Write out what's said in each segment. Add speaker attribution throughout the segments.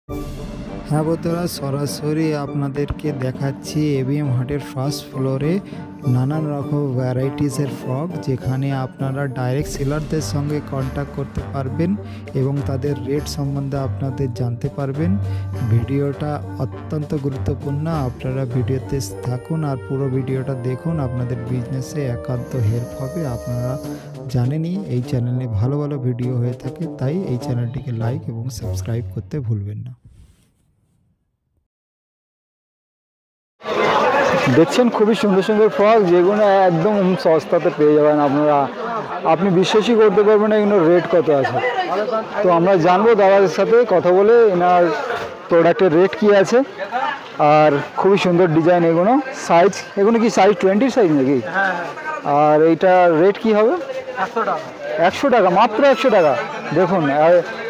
Speaker 1: হ্যাঁ বন্ধুরা, সরাসরি আপনাদেরকে দেখাচ্ছি এবিএম হাটের ফার্স্ট ফ্লোরে নানান রকম ভ্যারাইটিসের ফ্রক, যেখানে আপনারা ডাইরেক্ট সেলারদের সঙ্গে কন্ট্যাক্ট করতে পারবেন এবং তাদের রেট সম্বন্ধে আপনাদের জানতে পারবেন। ভিডিওটা অত্যন্ত গুরুত্বপূর্ণ, আপনারা ভিডিওতে থাকুন আর পুরো ভিডিওটা দেখুন, আপনাদের বিজনেসে একান্ত হেল্প হবে। আপনারা জানেনই এই চ্যানেলে ভালো ভালো ভিডিও হয়ে থাকে, তাই এই চ্যানেলটিকে লাইক এবং সাবস্ক্রাইব করতে ভুলবেন না।
Speaker 2: দেখছেন খুবই সুন্দর সুন্দর ফ্রক, যেগুলো একদম সস্তাতে পেয়ে যাবেন আপনারা। আপনি বিশ্বাসই করতে পারবেন না এগুলোর রেট কত আছে। তো আমরা জানবো দাদাদের সাথে কথা বলে এনার প্রোডাক্টের রেট কি আছে। আর খুবই সুন্দর ডিজাইন এগুলো। সাইজ এগুলো কি সাইজ 20 সাইজ নাকি? আর এইটা রেট কি হবে? 100 টাকা, মাত্র 100 টাকা। দেখুন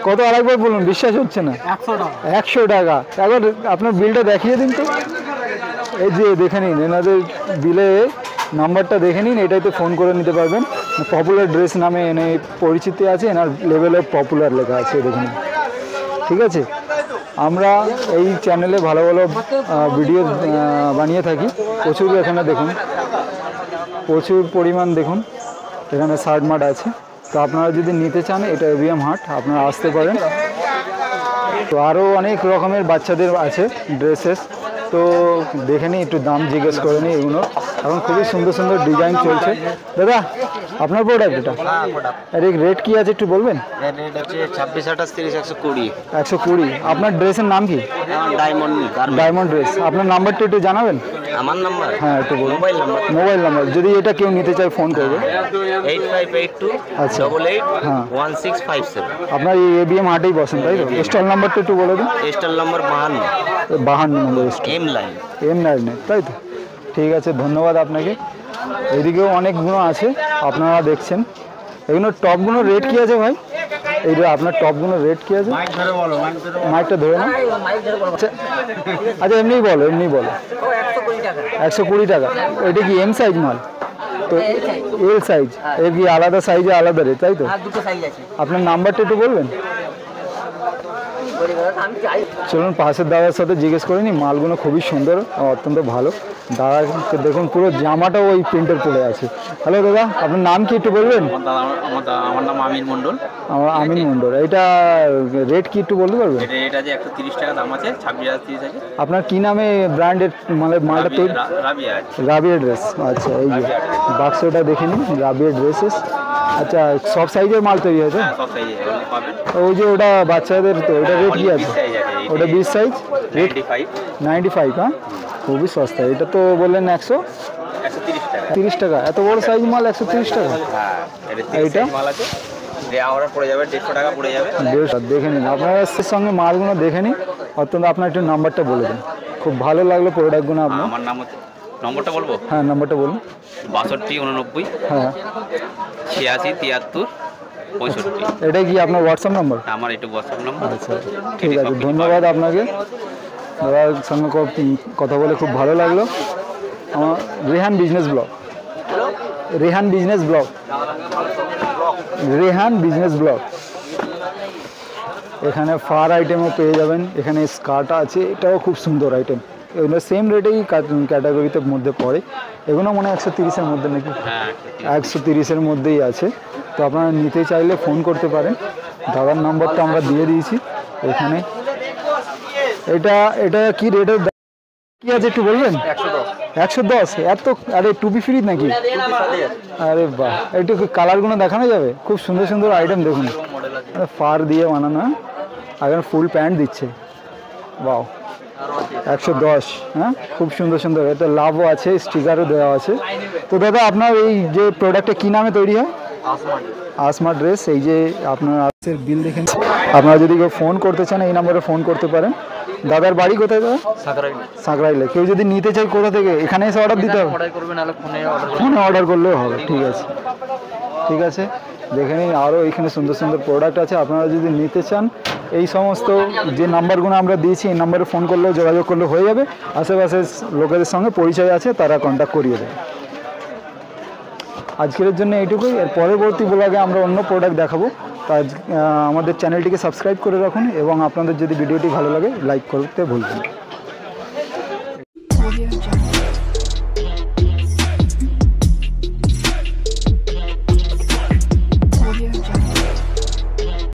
Speaker 2: কত, আরেকবার বলুন, বিশ্বাস হচ্ছে না। 100 টাকা। একবার আপনার বিলটা দেখিয়ে দিন তো। এই যে দেখে নিন, এনাদের বিলে নাম্বারটা দেখে নিন, এটাইতে ফোন করে নিতে পারবেন। পপুলার ড্রেস নামে এনে পরিচিতি আছে, এনার লেভেলে পপুলার লেখা আছে, দেখে নিন। ঠিক আছে, আমরা এই চ্যানেলে ভালো ভালো ভিডিও বানিয়ে থাকি প্রচুর। এখানে দেখুন প্রচুর পরিমাণ, দেখুন এখানে শার্ট মার্ট আছে। তো আপনারা যদি নিতে চান, এটা এবিএম হাট, আপনারা আসতে পারেন। তো আরও অনেক রকমের বাচ্চাদের আছে ড্রেসেস, তো দেখে নিই, একটু দাম জিজ্ঞেস করে নিই। এগুলো এখন খুবই সুন্দর সুন্দর ডিজাইন চলছে। দাদা আপনার প্রোডাক্ট এটা, আর এই রেট কি আছে একটু বলবেন?
Speaker 3: রেট হচ্ছে 26, 28, 30, 120।
Speaker 2: 120। আপনার ড্রেসের নাম কি? Diamond dress. আপনার নাম্বারটা একটু জানাবেন?
Speaker 3: আমার নাম্বার?
Speaker 2: হ্যাঁ একটু বলুন।
Speaker 3: মোবাইল নাম্বার
Speaker 2: যদি এটা কেউ নিতে চায় ফোন করবে।
Speaker 3: 8582
Speaker 2: আচ্ছা
Speaker 3: 88
Speaker 2: হ্যাঁ।
Speaker 3: 1657।
Speaker 2: আপনার এই এবিএম হাটেই বসেন তাই তো? স্টল নাম্বারটা একটু বলে দিন।
Speaker 3: স্টল নাম্বার 52
Speaker 2: নম্বর স্টল,
Speaker 3: এম লাইন।
Speaker 2: M9 তাই তো? ঠিক আছে, ধন্যবাদ আপনাকে। এদিকেও অনেকগুলো আছে আপনারা দেখছেন। এগুলো টপগুলোর রেট কি আছে ভাই? এইটা আপনার টপগুলোর রেট কি আছে? মাইকটা ধরে না। আচ্ছা এমনিই বলো, 120 টাকা। এটা কি এম সাইজ মাল? তো এল সাইজ, এর কি আলাদা সাইজে আলাদা রেট তাই তো? আপনার নাম্বারটা একটু বলবেন? চলুন পাশের দাদার সাথে জিজ্ঞেস করে নি। মালগুলো খুবই সুন্দর, অত্যন্ত ভালো। দাদা দেখুন পুরো জামাটাও ওই প্রিন্টের পরে আছে। হ্যালো দাদা, আপনার নাম কি একটু বলবেন?
Speaker 3: আমার নাম আমিন মন্ডল।
Speaker 2: আমার আমিন মন্ডল। এটা রেট কি একটু বলতে পারবেন?
Speaker 3: এটা যে 130 টাকা দাম আছে, 26,030 আছে।
Speaker 2: আপনার কি নামে ব্র্যান্ডের মানে মালটা তৈরি? রাবিয়া ড্রেস। আচ্ছা এই যে বাক্সটা দেখে নিন, রাবিয়া ড্রেসেস। আচ্ছা সব সাইজের মাল তৈরি আছে?
Speaker 3: সব সাইজে পাবেন।
Speaker 2: ওই যে ওটা বাচ্চাদের, তো ওটা রেট কি আছে? ওটা 20 সাইজ, রেট 95। হ্যাঁ খুবই সস্তা। এটা তো বললেন 130 টাকা। এত বড় সাইজ মাল 130 টাকা? এইটা
Speaker 3: পড়ে যাবে 150 টাকা পড়ে যাবে।
Speaker 2: দেখে নিন আপনারা এর সঙ্গে মালগুলো দেখে নিন। অত্যন্ত আপনার একটু নাম্বারটা বলে দিন, খুব ভালো লাগলো প্রোডাক্টগুলো আপনার।
Speaker 3: আমার নম্বরটা বলবো?
Speaker 2: হ্যাঁ নাম্বারটা বলুন।
Speaker 3: 62 89
Speaker 2: হ্যাঁ
Speaker 3: 86 73 65।
Speaker 2: এটা কি আপনার হোয়াটসঅ্যাপ নাম্বার?
Speaker 3: আমার একটু হোয়াটসঅ্যাপ নাম্বার।
Speaker 2: আচ্ছা ঠিক আছে, ধন্যবাদ আপনাকে। দাদার সঙ্গে কথা বলে খুব ভালো লাগলো। আমার রেহান বিজনেস ব্লগ। এখানে ফার আইটেমও পেয়ে যাবেন। এখানে স্কার্ট আছে, এটাও খুব সুন্দর আইটেম। এগুলো সেম রেটেই ক্যাটাগরিতে মধ্যে পড়ে। এগুলো মনে হয় 130-এর মধ্যে নাকি? 130-এর মধ্যেই আছে। তো আপনারা নিতে চাইলে ফোন করতে পারেন। দাদার নাম্বারটা আমরা দিয়ে দিয়েছি এখানে। এটা কি রেটের কি আছে একটু বলবেন? 110। এত? আরে টুপি ফ্রি নাকি? আরে বাহ, একটু কালারগুলো দেখানো যাবে? খুব সুন্দর সুন্দর আইটেম দেখুন, ফার দিয়ে বানানো। আর ফুল প্যান্ট দিচ্ছে, বাহ 110। হ্যাঁ খুব সুন্দর সুন্দর। এতে লাভও আছে, স্টিকারও দেওয়া আছে। তো দাদা আপনার এই যে প্রোডাক্টটা কী নামে তৈরি হয়? আসমা ড্রেস। এই যে আপনার আজকের বিল দেখেন। আপনারা যদি কেউ ফোন করতে চান এই নম্বরে ফোন করতে পারেন। দাদার বাড়ি কোথায় দাদা? সাঁকরাইলে। কেউ যদি নিতে চাই কোথা থেকে? এখানে এসে অর্ডার দিতে হবে? ফোনে অর্ডার করলেও হবে। ঠিক আছে দেখে নিন। আরও এখানে সুন্দর সুন্দর প্রোডাক্ট আছে। আপনারা যদি নিতে চান এই সমস্ত যে নাম্বারগুলো আমরা দিয়েছি, এই নাম্বারে ফোন করলেও যোগাযোগ করলে হয়ে যাবে। আশেপাশের লোকেদের সঙ্গে পরিচয় আছে, তারা কন্ট্যাক্ট করিয়ে দেবে। আজকের জন্য এইটুকুই। এর পরবর্তী ব্লগে আমরা অন্য প্রোডাক্ট দেখাবো। তাই আমাদের চ্যানেলটিকে সাবস্ক্রাইব করে রাখুন এবং আপনাদের যদি ভিডিওটি ভালো লাগে লাইক করতে ভুলবেন না।